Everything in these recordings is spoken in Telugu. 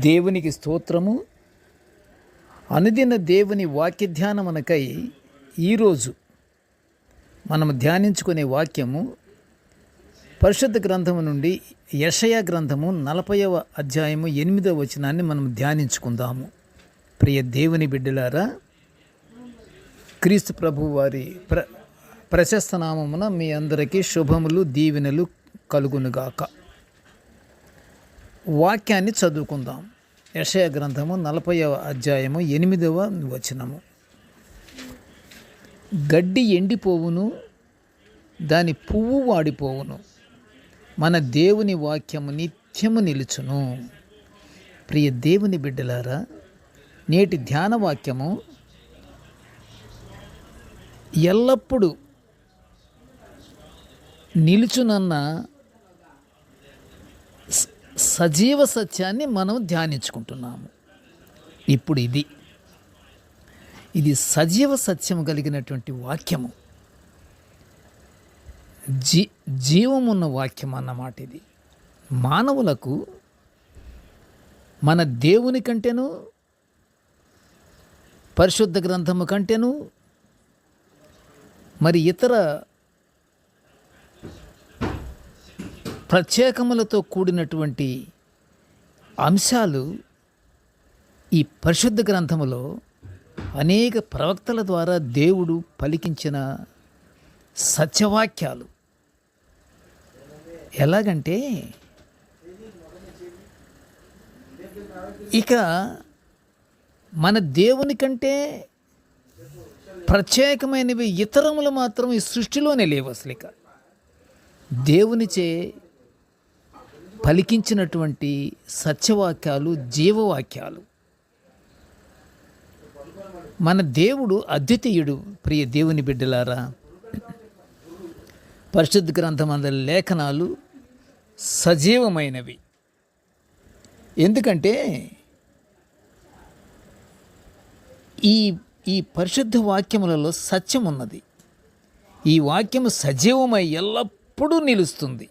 దేవునికి స్తోత్రము. అనుదిన దేవుని వాక్య ధ్యానమునకై ఈరోజు మనము ధ్యానించుకునే వాక్యము పరిశుద్ధ గ్రంథము నుండి యెషయా గ్రంథము 40వ అధ్యాయము 8వ వచనాన్ని మనం ధ్యానించుకుందాము. ప్రియ దేవుని బిడ్డలారా, క్రీస్తు ప్రభు వారి ప్రశస్త నామమున మీ అందరికీ శుభములు దీవెనలు కలుగునుగాక. వాక్యాన్ని చదువుకుందాం. యెషయా గ్రంథము 40వ అధ్యాయము 8వ వచనము. గడ్డి ఎండిపోవును, దాని పువ్వు వాడిపోవును, మన దేవుని వాక్యము నిత్యము నిలుచును. ప్రియ దేవుని బిడ్డలారా, నేటి ధ్యాన వాక్యము ఎల్లప్పుడూ నిలుచునన్న సజీవ సత్యాన్ని మనం ధ్యానించుకుంటున్నాము. ఇప్పుడు ఇది సజీవ సత్యం కలిగినటువంటి వాక్యము, జీవమున్న వాక్యం అన్నమాట. ఇది మానవులకు మన దేవుని కంటేను, పరిశుద్ధ గ్రంథము కంటేను, మరి ఇతర ప్రత్యేకములతో కూడినటువంటి అంశాలు ఈ పరిశుద్ధ గ్రంథములో అనేక ప్రవక్తల ద్వారా దేవుడు పలికించిన సత్యవాక్యాలు. ఎలాగంటే, ఇక మన దేవుని కంటే ప్రత్యేకమైనవి ఇతరములు మాత్రం ఈ సృష్టిలోనే లేవు. అసలు ఇక దేవునిచే పలికించినటువంటి సత్యవాక్యాలు, జీవవాక్యాలు. మన దేవుడు అద్వితీయుడు. ప్రియ దేవుని బిడ్డలారా, పరిశుద్ధ గ్రంథమందరి లేఖనాలు సజీవమైనవి. ఎందుకంటే ఈ పరిశుద్ధ వాక్యములలో సత్యం ఉన్నది. ఈ వాక్యము సజీవమై ఎల్లప్పుడూ నిలుస్తుంది.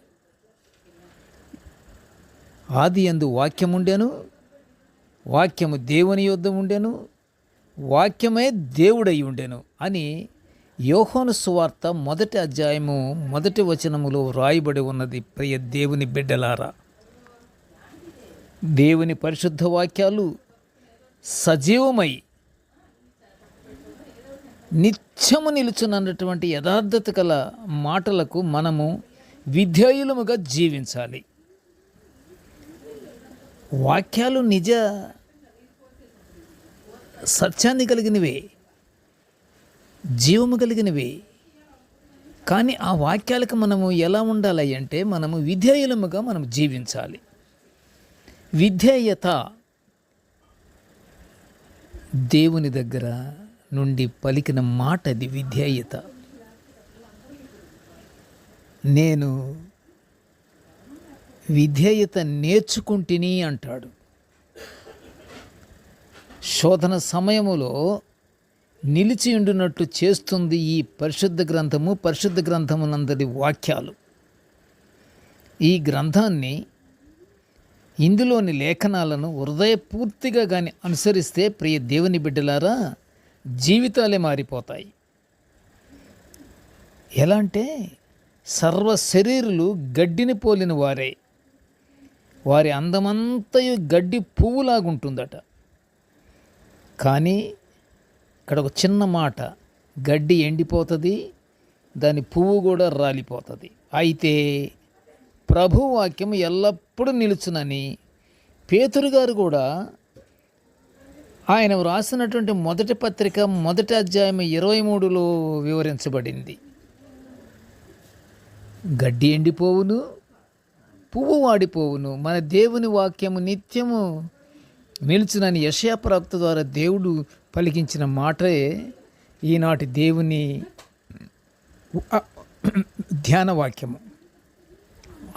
ఆది యందు వాక్యముండెను, వాక్యము దేవుని యొద్ద ఉండెను, వాక్యమే దేవుడై ఉండెను అని యోహాను సువార్త 1వ అధ్యాయము 1వ వచనములో వ్రాయబడి ఉన్నది. ప్రియ దేవుని బిడ్డలారా, దేవుని పరిశుద్ధ వాక్యాలు సజీవమై నిత్యము నిలుచున్నటువంటి యథార్థత గల మాటలకు మనము విధేయులముగా జీవించాలి. వాక్యాలు నిజ సత్యాన్ని కలిగినవే, జీవము కలిగినవే. కానీ ఆ వాక్యాలకు మనము ఎలా ఉండాలి అంటే, మనము విధేయులముగా మనం జీవించాలి. విధేయత దేవుని దగ్గర నుండి పలికిన మాట. అది విధేయత. నేను విధేయత నేర్చుకుంటుని అంటాడు. శోధన సమయములో నిలిచి ఉండునట్లు చేస్తుంది ఈ పరిశుద్ధ గ్రంథము, పరిశుద్ధ గ్రంథమునందరి వాక్యాలు. ఈ గ్రంథాన్ని, ఇందులోని లేఖనాలను హృదయపూర్తిగా కానీ అనుసరిస్తే, ప్రియ దేవుని బిడ్డలారా, జీవితాలే మారిపోతాయి. ఎలా అంటే, సర్వ శరీరులు గడ్డిని పోలిన వారే, వారి అందమంతయు గడ్డి పువ్వులాగుంటుందట. కానీ ఇక్కడ ఒక చిన్న మాట, గడ్డి ఎండిపోతుంది, దాని పువ్వు కూడా రాలిపోతుంది. అయితే ప్రభు వాక్యం ఎల్లప్పుడూ నిలుచునని పేతురు గారు కూడా ఆయన వ్రాసినటువంటి 1వ పత్రిక 1వ అధ్యాయం 23లో వివరించబడింది. గడ్డి ఎండిపోవును, పువ్వు వాడిపోవును, మన దేవుని వాక్యము నిత్యము నిలుచునని యెషయా ప్రవక్త ద్వారా దేవుడు పలికించిన మాటే ఈనాటి దేవుని ధ్యాన వాక్యము.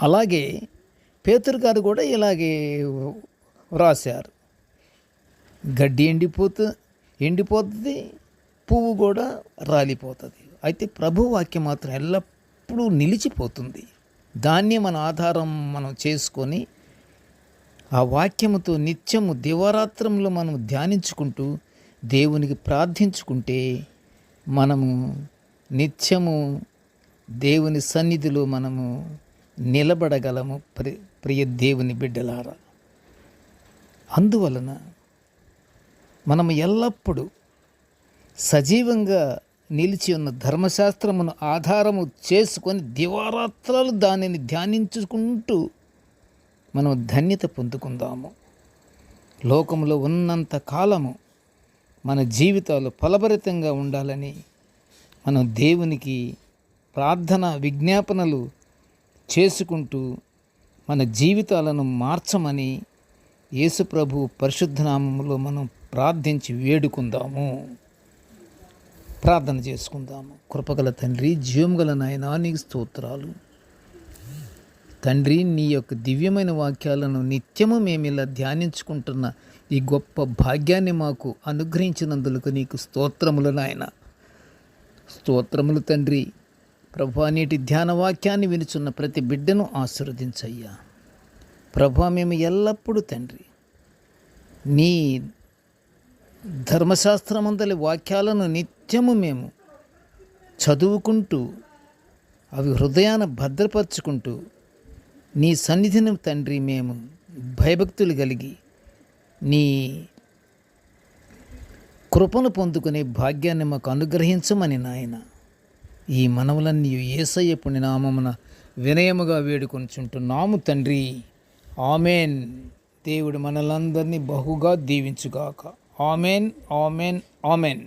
అలాగే పేతురు గారు కూడా ఇలాగే వ్రాశారు. గడ్డి ఎండిపోతుంది, పువ్వు కూడా రాలిపోతుంది. అయితే ప్రభు వాక్యం మాత్రం ఎల్లప్పుడూ నిలిచిపోతుంది. దాన్ని మన ఆధారం మనం చేసుకొని ఆ వాక్యముతో నిత్యము దివారాత్రములు మనం ధ్యానించుకుంటూ దేవునికి ప్రార్థించుకుంటే మనము నిత్యము దేవుని సన్నిధిలో మనము నిలబడగలము. ప్రియ దేవుని బిడ్డలారా, అందువలన మనము ఎల్లప్పుడూ సజీవంగా నిలిచి ఉన్న ధర్మశాస్త్రమును ఆధారము చేసుకొని దివారాత్రాలు దానిని ధ్యానించుకుంటూ మనం ధన్యత పొందుకుందాము. లోకంలో ఉన్నంత కాలము మన జీవితాలు ఫలభరితంగా ఉండాలని మనం దేవునికి ప్రార్థన విజ్ఞాపనలు చేసుకుంటూ మన జీవితాలను మార్చమని యేసు ప్రభు పరిశుద్ధ నామములో మనం ప్రార్థించి వేడుకుందాము. ప్రార్థన చేసుకుందాము. కృపగల తండ్రి, జీవముగల నాయనా, నీకు స్తోత్రాలు తండ్రి. నీ యొక్క దివ్యమైన వాక్యాలను నిత్యము మేము ఇలా ధ్యానించుకుంటున్న ఈ గొప్ప భాగ్యాన్ని మాకు అనుగ్రహించినందుకు నీకు స్తోత్రములు నాయన. స్తోత్రములు తండ్రి. ప్రభా, నేటి ధ్యాన వాక్యాన్ని వినుచున్న ప్రతి బిడ్డను ఆశీర్వదించయ్యా. ప్రభా, మేము ఎల్లప్పుడూ తండ్రి నీ ధర్మశాస్త్రమందలి వాక్యాలను నిత్యము మేము చదువుకుంటూ అవి హృదయాన భద్రపరుచుకుంటూ నీ సన్నిధిని తండ్రి మేము భయభక్తులు కలిగి నీ కృపను పొందుకునే భాగ్యాన్ని మాకు అనుగ్రహించమని నాయన ఈ మనవులన్నీ యేసయ్య పుణ్యనామమున వినయముగా వేడుకొనుచుంటున్నాము తండ్రి. ఆమెన్. దేవుడు మనలందరినీ బహుగా దీవించుగాక. Amen, amen, amen.